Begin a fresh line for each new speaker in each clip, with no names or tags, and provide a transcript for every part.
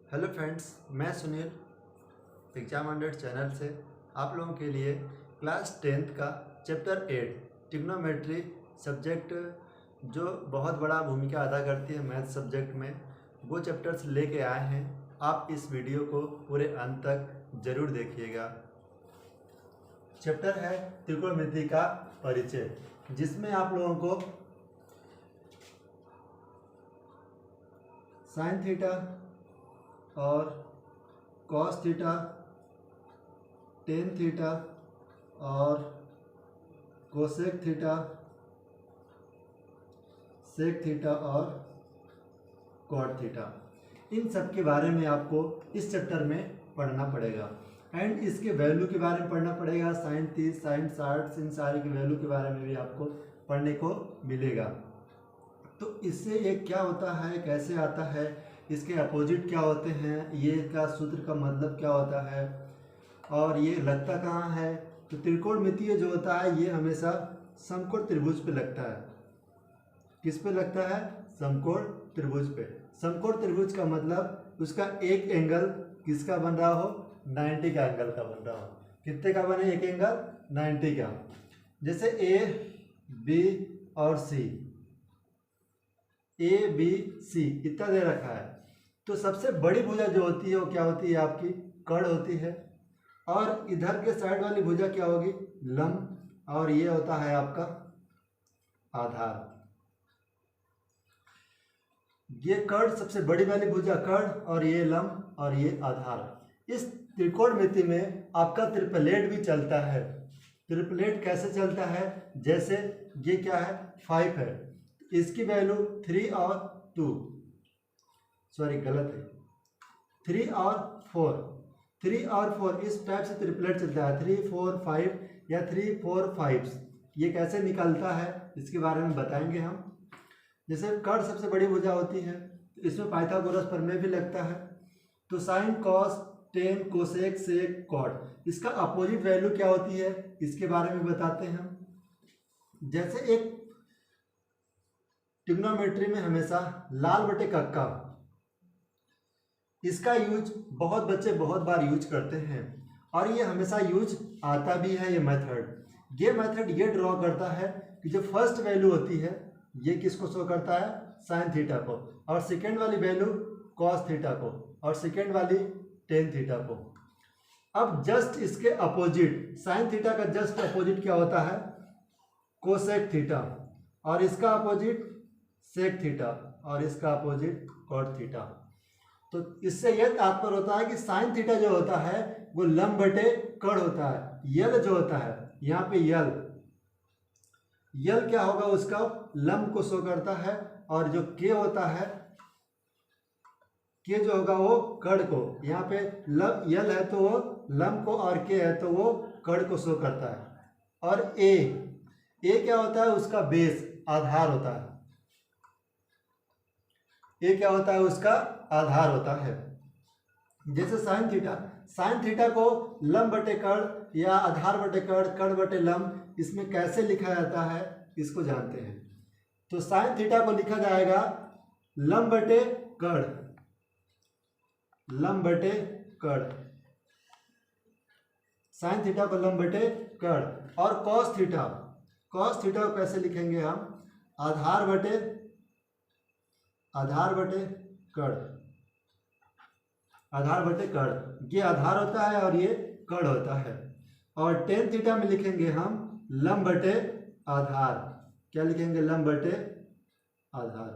Hello friends, मैं Sunil exam hundred channel से आप लोगों के लिए क्लास 10th का चैप्टर 8 ट्रिग्नोमेट्री सब्जेक्ट जो बहुत बड़ा भूमिका अदा करती है मैथ सब्जेक्ट में, वो चैप्टर्स लेके आए हैं। आप इस वीडियो को पूरे अंत तक ज़रूर देखिएगा। चैप्टर है त्रिकोणमिति का परिचय, जिसमें आप लोगों को साइन थीटा और कॉस थीटा, टेन थीटा और कोसेक थीटा, सेक थीटा और कॉट थीटा, इन सब के बारे में आपको इस चैप्टर में पढ़ना पड़ेगा। एंड इसके वैल्यू के बारे में पढ़ना पड़ेगा। साइन 30, साइन 60, इन सारे के वैल्यू के बारे में भी आपको पढ़ने को मिलेगा। तो इससे ये क्या होता है, कैसे आता है, इसके अपोजिट क्या होते हैं, ये का सूत्र का मतलब क्या होता है और ये लगता कहाँ है। तो त्रिकोणमितीय जो होता है ये हमेशा समकोण त्रिभुज पे लगता है। किस पे लगता है? समकोण त्रिभुज पे। समकोण त्रिभुज का मतलब उसका एक एंगल किसका बन रहा हो? 90 का एंगल का बन रहा हो। कितने का बने एक एंगल? 90 का। जैसे ए बी और सी, ए बी सी इतना दे रखा है, तो सबसे बड़ी भुजा जो होती है वो क्या होती है? आपकी कर्ण होती है। और इधर के साइड वाली भुजा क्या होगी? लंब। और ये होता है आपका आधार। ये कर्ण सबसे बड़ी वाली भुजा कर्ण, और ये लंब और ये आधार। इस त्रिकोणमिति में आपका त्रिपलेट भी चलता है। त्रिपलेट कैसे चलता है? जैसे ये क्या है? 5 है, इसकी वैल्यू 3 और 2, सॉरी गलत है, 3 और 4, 3 और 4 इस टाइप से त्रिपलेट चलता है। 3 4 5 या 3 4 5। ये कैसे निकलता है इसके बारे में बताएंगे हम। जैसे कर्ण सबसे बड़ी भुजा होती है, तो इसमें पाइथागोरस प्रमेय भी लगता है। तो sine cos tan cosec sec cot, इसका अपोजिट वैल्यू क्या होती है इसके बारे में बताते हैं हम। जैसे एक ट्रिग्नोमेट्री में हमेशा लाल बटे कक्का, इसका यूज बहुत बच्चे बहुत बार यूज करते हैं और ये हमेशा यूज आता भी है। ये मेथड ये ड्रॉ करता है कि जो फर्स्ट वैल्यू होती है ये किसको शो करता है? साइन थीटा को, और सेकेंड वाली वैल्यू कॉस थीटा को, और सेकेंड वाली टेन थीटा को। अब जस्ट इसके अपोजिट, साइन थीटा का जस्ट अपोजिट क्या होता है? कोसेक थीटा, और इसका अपोजिट सेक थीटा, और इसका अपोजिट कॉट थीटा। तो इससे यह तात्पर्य होता है कि साइन थीटा जो होता है वो लंब बटे कर्ण होता है। यल जो होता है यहाँ पे यल क्या होगा? उसका लंब को शो करता है, और जो के होता है, के जो होगा वो कर्ण को, यहाँ पे यल है तो वो लंब को, और के है तो वो कर्ण को शो करता है। और ए क्या होता है? उसका बेस, आधार होता है। ये क्या होता है? उसका आधार होता है। जैसे साइन थीटा को लंब बटे कर्ण या आधार बटे कर्ण, कर्ण बटे लंब, इसमें कैसे लिखा जाता है इसको जानते हैं। तो साइन थीटा को लिखा जाएगा लंब बटे कर्ण, लंब बटे कर्ण, साइन थीटा को लंब बटे कर्ण। और कॉस थीटा को कैसे लिखेंगे हम? आधार बटे कर्ण, आधार बटे कर्ण। ये आधार होता है और ये कर्ण होता है। और टेन थीटा में लिखेंगे हम लंब बटे आधार। क्या लिखेंगे? लंब बटे आधार।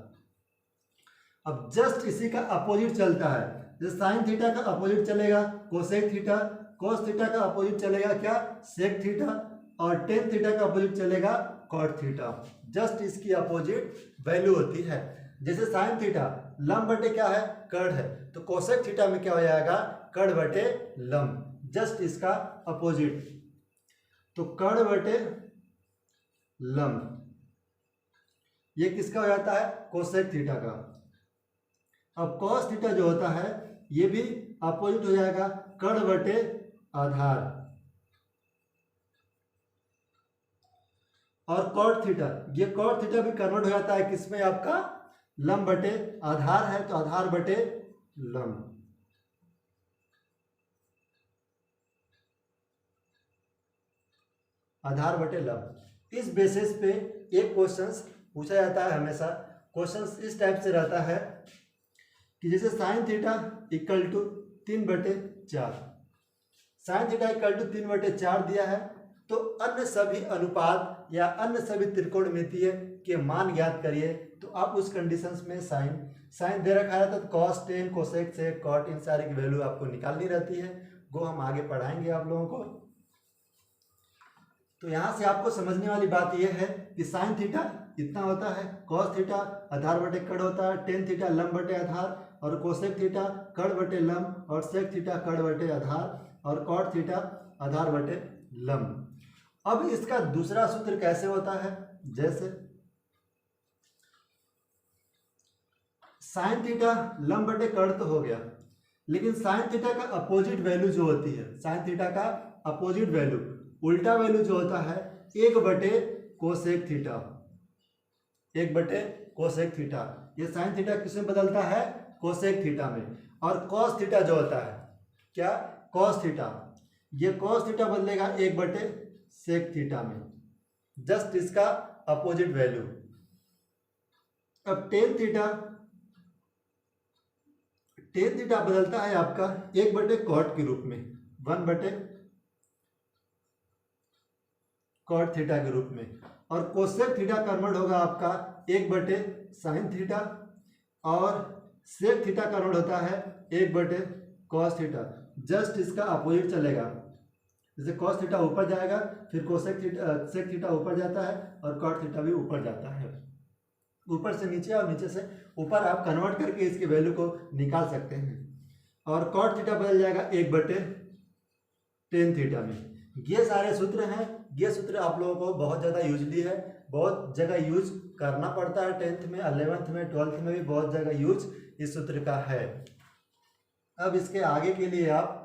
अब जस्ट इसी का अपोजिट चलता है। जैसे साइन थीटा का अपोजिट चलेगा कोसेक थीटा, कोस थीटा का अपोजिट चलेगा क्या? सेक थीटा, और टेन थीटा का अपोजिट चलेगा कॉट थीटा। जस्ट इसकी अपोजिट वैल्यू होती है। जैसे साइन थीटा लंब बटे क्या है? कर्ण है, तो कोसेक थीटा में क्या हो जाएगा? कर्ण बटे लंब, जस्ट इसका अपोजिट। तो कर्ण बटे लंब ये किसका हो जाता है? कोसेक थीटा का। अब कॉस थीटा जो होता है ये भी अपोजिट हो जाएगा, कर्ण बटे आधार। और कॉट थीटा, ये कॉट थीटा भी कन्वर्ट हो जाता है किसमें? आपका लंब बटे आधार है तो आधार बटे लंब। आधार बटे लंब। इस बेसिस पे एक क्वेश्चंस पूछा जाता है हमेशा। क्वेश्चंस इस टाइप से रहता है कि जैसे sine theta equal to 3/4, sine theta equal to 3/4 दिया है, तो अन्य सभी अनुपात या अन्य सभी त्रिकोणमितीय के मान ज्ञात करिए। तो आप उस कंडीशंस में साइन दे रखा है तो cos, tan, cosec, sec, cot, इन सारी की वैल्यू आपको निकालनी रहती है। वो हम आगे पढ़ाएंगे आप लोगों को। तो यहाँ से आपको समझने वाली बात यह है कि साइन थीटा इतना होता है, कॉस थीटा आधार बटे कड़ होता है, टेन थीटा लंब बटे आधार, और कोसेक थीटा कड़ बटे लंब, और सेक थीटा कड़ बटे आधार, और कॉट थीटा आधार बटे लंब। अब इसका दूसरा सूत्र कैसे होता है, जैसे साइन थीटा लंब बटे कड़ तो हो गया, लेकिन साइन थीटा का अपोजिट वैल्यू जो होती है, साइन थीटा का अपोजिट वैल्यू, उल्टा वैल्यू जो होता है 1/कोसेक थीटा, 1/कोसेक थीटा। ये साइन थीटा किसमें बदलता है, कोसेक थीटा में। और कॉस थीटा जो होता है, क्या, कॉस थीटा, ये कॉस थीटा बदलेगा 1/सेक थीटा में, जस्ट इसका अपोजिट वैल्यू। अब टेन थीटा बदलता है आपका 1/कॉट के रूप में, 1/कॉट थीटा के रूप में। और कोसेक थीटा कन्वर्ट होगा आपका 1/साइन थीटा, और सेक थीटा कन्वर्ट होता है 1/कॉस थीटा, जस्ट इसका अपोजिट चलेगा। जैसे कॉस थीटा ऊपर जाएगा, फिर सेक थीटा ऊपर जाता है, और कॉट थीटा भी ऊपर जाता है। ऊपर से नीचे और नीचे से ऊपर आप कन्वर्ट करके इसकी वैल्यू को निकाल सकते हैं। और कॉट थीटा बदल जाएगा 1/टेन थीटा में। ये सारे सूत्र हैं, ये सूत्र आप लोगों को बहुत ज़्यादा यूजली है, बहुत जगह यूज करना पड़ता है, 10th में, 11th में, 12th में भी बहुत जगह यूज इस सूत्र का है। अब इसके आगे के लिए आप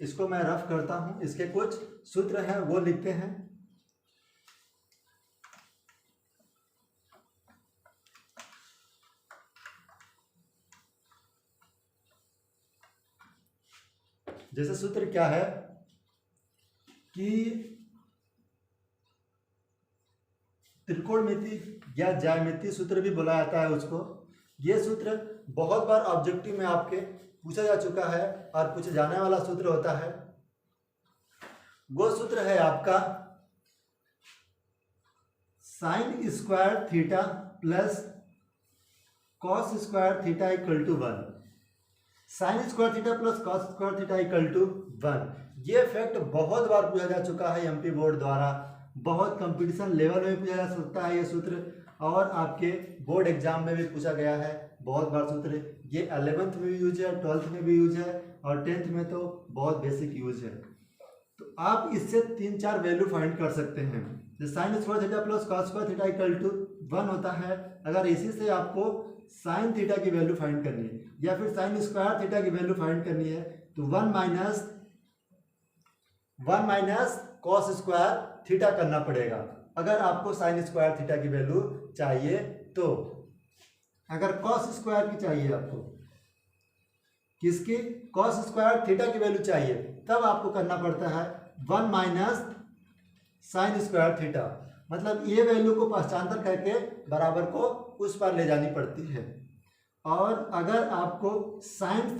इसको मैं रफ करता हूं, इसके कुछ सूत्र हैं वो लिखते हैं। जैसे सूत्र क्या है कि त्रिकोणमिति या ज्यामिति सूत्र भी बोला जाता है उसको। ये सूत्र बहुत बार ऑब्जेक्टिव में आपके पूछा जा चुका है और पूछे जाने वाला सूत्र होता है। वो सूत्र है आपका sine square theta plus cos square theta equal to 1। Sine square theta plus cos square theta equal to 1। ये फैक्ट बहुत बार पूछा जा चुका है एमपी बोर्ड द्वारा, बहुत कंपटीशन लेवल में पूछा जा सकता है ये सूत्र, और आपके बोर्ड एग्जाम में भी पूछा गया है बहुत बार सूत्र। ये 11th में भी यूज है, 12th में भी यूज है, और 10th में तो बहुत बेसिक यूज है। तो आप इससे 3-4 वैल्यू फाइंड कर सकते हैं। Sine square theta plus cos square theta equal to 1 होता है। अगर इसी से आपको साइन थीटा की वैल्यू फाइंड करनी है या फिर साइन स्क्वायर थीटा की वैल्यू फाइंड करनी है, तो 1 माइनस कॉस स्क्वायर थीटा करना पड़ेगा अगर आपको साइन स्क्वायर थीटा की वैल्यू चाहिए। तो अगर कॉस स्क्वायर की चाहिए आपको, किसकी, कॉस स्क्वायर थीटा की वैल्यू चाहिए, तब आपको करना पड़ता है 1 माइनस साइन स्क्वायर थीटा। मतलब ये वैल्यू को पहचानतर करके बराबर को उस पर ले जानी पड़ती है। और अगर आपको साइन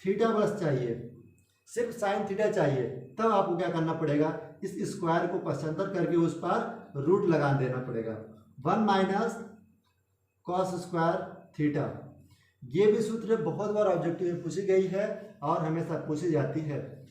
थीटा बस चाहिए, सिर्फ साइन थीटा चाहिए, तब आपको क्या करना पड़ेगा, इस स्क्वायर को पहचानतर करके उस पर रूट लगा देना पड़ेगा। 1 माइनस कॉस स्क्वायर थीटा। ये भी सूत्र बहुत बार ऑब्जेक्टिव में पूछी गई है और हमेशा पूछी जाती है।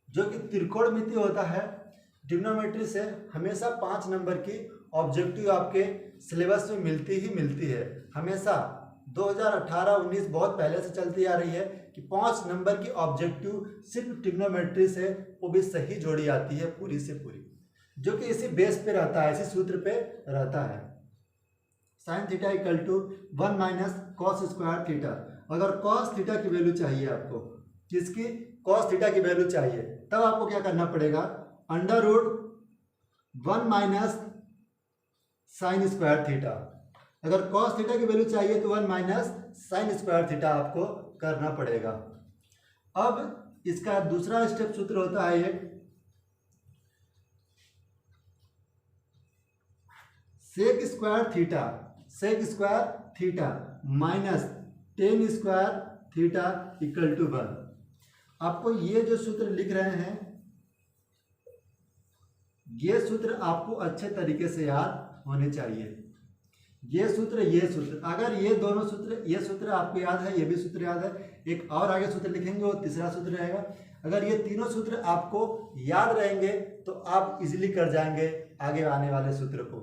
जो कि त्रिकोणमिति होता है, ट्रिग्नोमेट्री से हमेशा 5 नंबर की ऑब्जेक्टिव आपके सिलेबस में मिलती ही मिलती है। हमेशा 2018-19 बहुत पहले से चलती आ रही है कि 5 नंबर की ऑब्जेक्टिव सिर्फ ट्रिग्नोमेट्री से, वो भी सही जोड़ी आती है पूरी से पूरी, जो कि इसी बेस पे रहता है, इसी सूत्र पे रहता है। Sine theta equal to 1 minus cos square theta. अगर कॉस थीटा की वैल्यू चाहिए आपको, किसकी, कॉस थीटा की वैल्यू चाहिए, तब आपको क्या करना पड़ेगा, under root 1 minus sine square theta. अगर कॉस थीटा की वैल्यू चाहिए तो 1 माइनस साइन स्क्वायर थीटा आपको करना पड़ेगा। अब इसका दूसरा स्टेप सूत्र होता है एक sec square theta minus tan square theta equal to 1। आपको ये जो सूत्र लिख रहे हैं, ये सूत्र आपको अच्छे तरीके से याद होने चाहिए। ये सूत्र अगर ये दोनों सूत्र, ये सूत्र आपको याद है, ये भी सूत्र याद है, एक और आगे सूत्र लिखेंगे वो तीसरा सूत्र रहेगा। अगर ये तीनों सूत्र आपको याद रहेंगे तो आप इजीली कर जाएंगे आगे आने वाले सूत्र को।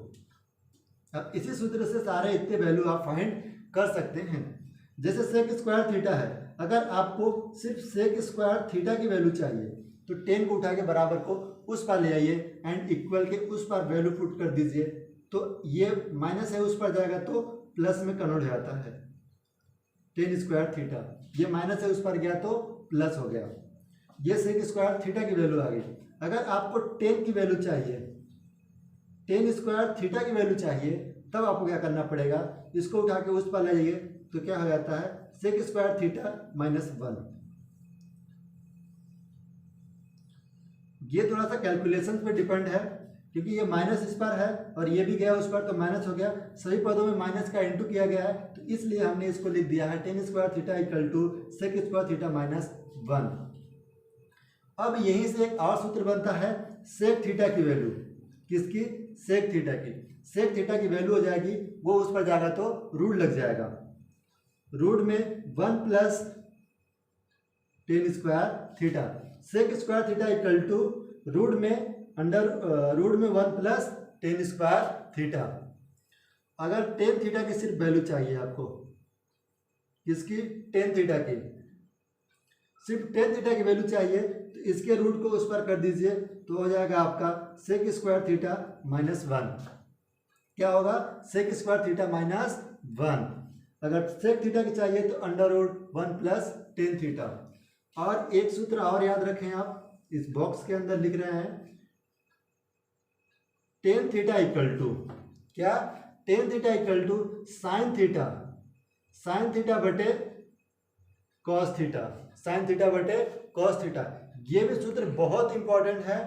अब इसी सूत्र से सारे इतने वैल्यू आप फाइंड कर सकते हैं। जैसे सेक स्क्वायर थीटा है, अगर आपको सिर्फ सेक स्क्वायर थीटा की वैल्यू चाहिए तो 10 को उठा के बराबर को उस पर ले आइए एंड इक्वल के उस पर वैल्यू पुट कर दीजिए, तो ये माइनस है उस पर जाएगा तो प्लस में कन्वर्ट हो जाता है। 10 स्क्वायर थीटा, ये माइनस है उस पर गया तो प्लस हो गया। ये सेक स्क्वायर थीटा की वैल्यू आ गई। अगर आपको 10 की वैल्यू चाहिए, 10 स्क्वायर थीटा की वैल्यू चाहिए, तब आपको क्या करना पड़ेगा, इसको उठा के उस पर ले जाइए तो क्या हो जाता है, सेक स्क्वायर थीटा माइनस 1। ये थोड़ा सा कैलकुलेशन पे डिपेंड है, क्योंकि ये माइनस इस पर है और ये भी गया उस पर तो माइनस हो गया। सभी पदों में माइनस का इंटू किया गया है, तो इसलिए हमने इसको लिख दिया है 10 square theta equal to sec square theta minus 1। अब यहीं से एक और सूत्र बनता है सेक थीटा की वैल्यू। किसकी? सेक थीटा की। सेक थीटा की वैल्यू हो जाएगी, वो उस पर जाएगा तो रूट लग जाएगा। रूट में 1 plus 10 square theta, sec square theta equal to root में रूट में 1 प्लस 10 स्क्वायर थीटा। अगर 10 थीटा की सिर्फ वैल्यू चाहिए आपको, किसकी? 10 थीटा की, सिर्फ 10 थीटा की वैल्यू चाहिए तो इसके रूट को उस पर कर दीजिए तो हो जाएगा आपका सेक स्क्वायर थीटा माइनस 1। क्या होगा? Sec square theta minus 1। अगर सेक थीटा की चाहिए तो अंडर रूट 1 प्लस 10 थीटा। और एक सूत्र और याद रखें, आप इस बॉक्स के अंदर लिख रहे हैं 10 थीटा इक्वल टू क्या? 10 theta equal to sine theta, sine theta बटे कॉस थीटा, साइन थीटा बटे कॉस थीटा। ये भी सूत्र बहुत इंपॉर्टेंट है,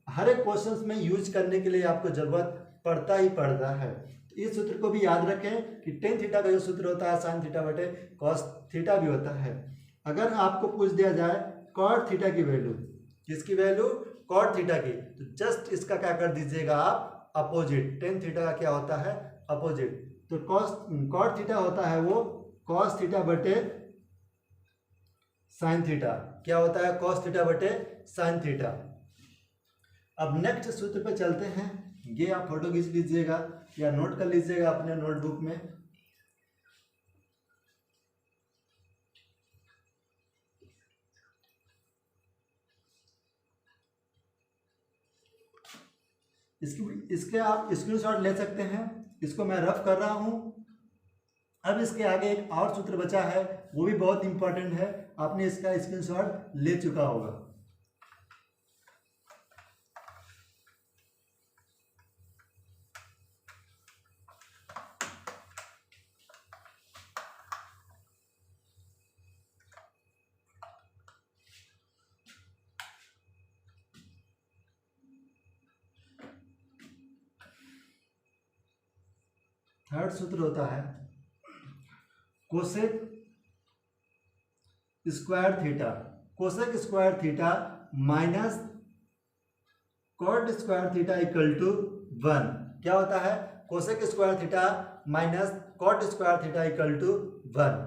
हर एक क्वेश्चंस में यूज करने के लिए आपको जरूरत पड़ता ही पड़ता है। तो इस सूत्र को भी याद रखें कि 10 थीटा का जो सूत्र होता है साइन थीटा बटे कॉस थीटा भी होता है। अगर आपको पूछ दिया जाए कॉट थीटा की वैल्यू, किसकी वैल्यू? कॉट थीटा की, तो जस्ट इसका क्या कर दीजिएगा आप? अपोजिट। 10 थीटा का क्या होता है? अपोजिट। तो कॉट थीटा होता है वो कॉस थीटा बटे साइन थीटा। क्या होता है? कॉस थीटा बटे साइन थीटा। अब नेक्स्ट सूत्र पे चलते हैं। ये आप फोटो खींच लीजिएगा या नोट कर लीजिएगा अपने नोटबुक में। इसके आप स्क्रीनशॉट ले सकते हैं। इसको मैं रफ कर रहा हूं। अब इसके आगे एक और सूत्र बचा है, वो भी बहुत इंपॉर्टेंट है, आपने इसका स्क्रीनशॉट ले चुका होगा। थर्ड सूत्र होता है cosec square theta, cosec square theta minus cot square theta equal to 1। क्या होता है? Cosec square theta minus cot square theta equal to 1।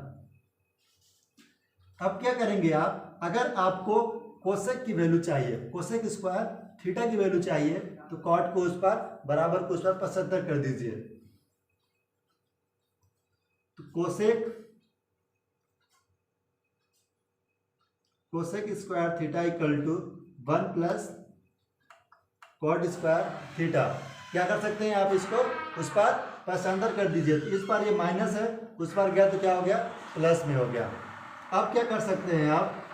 अब क्या करेंगे आप? अगर आपको कोसेक की वैल्यू चाहिए, कोसेक स्क्वायर थीटा की वैल्यू चाहिए, तो कॉट को उस पर बराबर को उस पर 75 कर दीजिए। तो cosec square theta equal to 1 plus cot square theta. क्या कर सकते हैं आप? इसको उस पर पक्षांतर कर दीजिए। तो इस पर ये माइनस है, उस पर गया तो क्या हो गया? प्लस में हो गया। अब क्या कर सकते हैं आप?